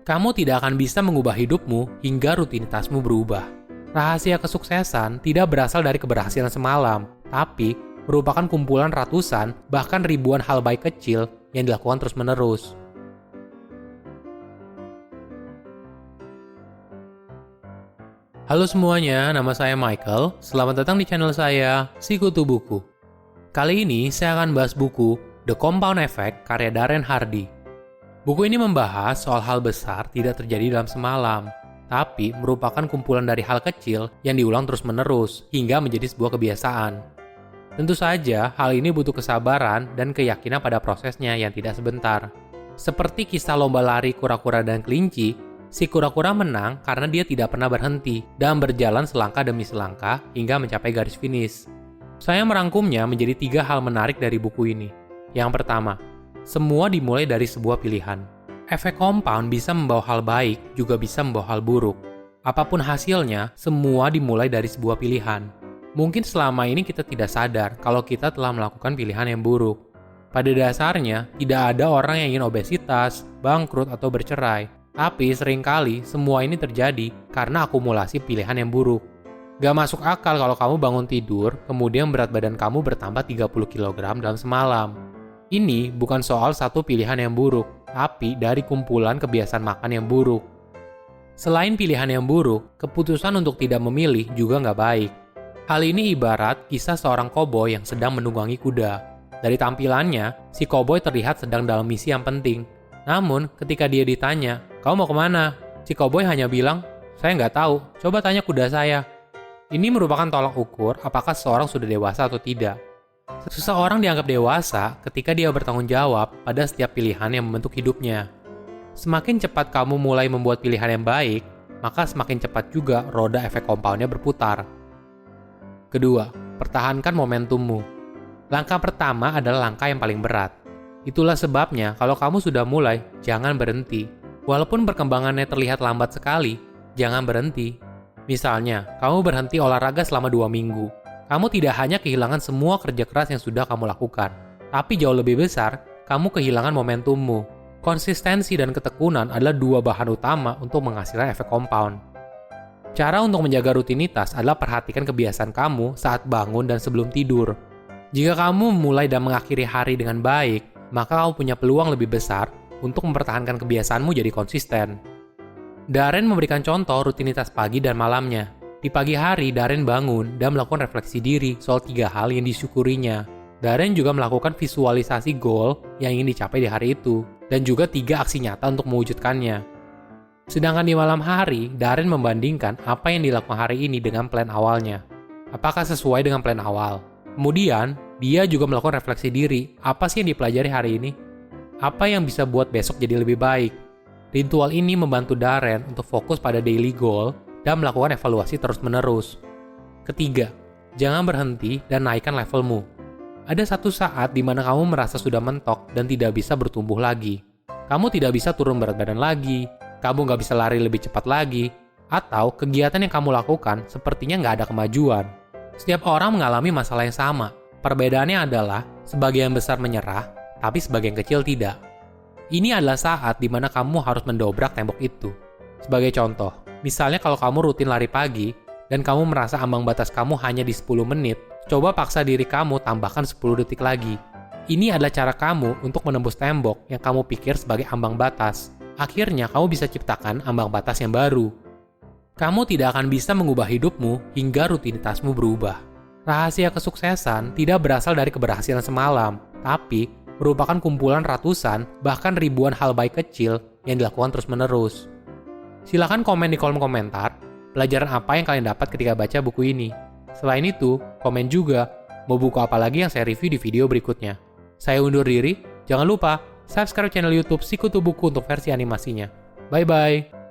Kamu tidak akan bisa mengubah hidupmu hingga rutinitasmu berubah. Rahasia kesuksesan tidak berasal dari keberhasilan semalam, tapi merupakan kumpulan ratusan, bahkan ribuan hal baik kecil yang dilakukan terus-menerus. Halo semuanya, nama saya Michael. Selamat datang di channel saya, Sikutu Buku. Kali ini saya akan bahas buku The Compound Effect karya Darren Hardy. Buku ini membahas soal hal besar tidak terjadi dalam semalam, tapi merupakan kumpulan dari hal kecil yang diulang terus-menerus hingga menjadi sebuah kebiasaan. Tentu saja, hal ini butuh kesabaran dan keyakinan pada prosesnya yang tidak sebentar. Seperti kisah lomba lari kura-kura dan kelinci, si kura-kura menang karena dia tidak pernah berhenti dan berjalan selangkah demi selangkah hingga mencapai garis finish. Saya merangkumnya menjadi 3 hal menarik dari buku ini. Yang pertama, semua dimulai dari sebuah pilihan. Efek compound bisa membawa hal baik, juga bisa membawa hal buruk. Apapun hasilnya, semua dimulai dari sebuah pilihan. Mungkin selama ini kita tidak sadar kalau kita telah melakukan pilihan yang buruk. Pada dasarnya, tidak ada orang yang ingin obesitas, bangkrut, atau bercerai. Tapi seringkali semua ini terjadi karena akumulasi pilihan yang buruk. Gak masuk akal kalau kamu bangun tidur, kemudian berat badan kamu bertambah 30 kg dalam semalam. Ini bukan soal satu pilihan yang buruk, tapi dari kumpulan kebiasaan makan yang buruk. Selain pilihan yang buruk, keputusan untuk tidak memilih juga nggak baik. Hal ini ibarat kisah seorang koboi yang sedang menunggangi kuda. Dari tampilannya, si koboi terlihat sedang dalam misi yang penting. Namun, ketika dia ditanya, "Kamu mau kemana?" Si koboi hanya bilang, "Saya nggak tahu, coba tanya kuda saya." Ini merupakan tolak ukur apakah seseorang sudah dewasa atau tidak. Seseorang dianggap dewasa ketika dia bertanggung jawab pada setiap pilihan yang membentuk hidupnya. Semakin cepat kamu mulai membuat pilihan yang baik, maka semakin cepat juga roda efek compoundnya berputar. Kedua, pertahankan momentummu. Langkah pertama adalah langkah yang paling berat. Itulah sebabnya kalau kamu sudah mulai, jangan berhenti. Walaupun perkembangannya terlihat lambat sekali, jangan berhenti. Misalnya, kamu berhenti olahraga selama 2 minggu. Kamu tidak hanya kehilangan semua kerja keras yang sudah kamu lakukan, tapi jauh lebih besar, kamu kehilangan momentummu. Konsistensi dan ketekunan adalah 2 bahan utama untuk menghasilkan efek compound. Cara untuk menjaga rutinitas adalah perhatikan kebiasaan kamu saat bangun dan sebelum tidur. Jika kamu memulai dan mengakhiri hari dengan baik, maka kamu punya peluang lebih besar untuk mempertahankan kebiasaanmu jadi konsisten. Darren memberikan contoh rutinitas pagi dan malamnya. Di pagi hari, Darren bangun dan melakukan refleksi diri soal 3 hal yang disyukurinya. Darren juga melakukan visualisasi goal yang ingin dicapai di hari itu, dan juga 3 aksi nyata untuk mewujudkannya. Sedangkan di malam hari, Darren membandingkan apa yang dilakukan hari ini dengan plan awalnya. Apakah sesuai dengan plan awal? Kemudian, dia juga melakukan refleksi diri, apa sih yang dipelajari hari ini? Apa yang bisa buat besok jadi lebih baik? Ritual ini membantu Darren untuk fokus pada daily goal dan melakukan evaluasi terus-menerus. Ketiga, jangan berhenti dan naikkan levelmu. Ada satu saat di mana kamu merasa sudah mentok dan tidak bisa bertumbuh lagi. Kamu tidak bisa turun berat badan lagi, kamu nggak bisa lari lebih cepat lagi, atau kegiatan yang kamu lakukan sepertinya nggak ada kemajuan. Setiap orang mengalami masalah yang sama. Perbedaannya adalah sebagian besar menyerah, tapi sebagian kecil tidak. Ini adalah saat di mana kamu harus mendobrak tembok itu. Sebagai contoh, misalnya kalau kamu rutin lari pagi, dan kamu merasa ambang batas kamu hanya di 10 menit, coba paksa diri kamu tambahkan 10 detik lagi. Ini adalah cara kamu untuk menembus tembok yang kamu pikir sebagai ambang batas. Akhirnya kamu bisa ciptakan ambang batas yang baru. Kamu tidak akan bisa mengubah hidupmu hingga rutinitasmu berubah. Rahasia kesuksesan tidak berasal dari keberhasilan semalam, tapi merupakan kumpulan ratusan, bahkan ribuan hal baik kecil yang dilakukan terus-menerus. Silakan komen di kolom komentar pelajaran apa yang kalian dapat ketika baca buku ini. Selain itu, komen juga mau buku apa lagi yang saya review di video berikutnya. Saya undur diri, jangan lupa subscribe channel YouTube Sikutu Buku untuk versi animasinya. Bye-bye!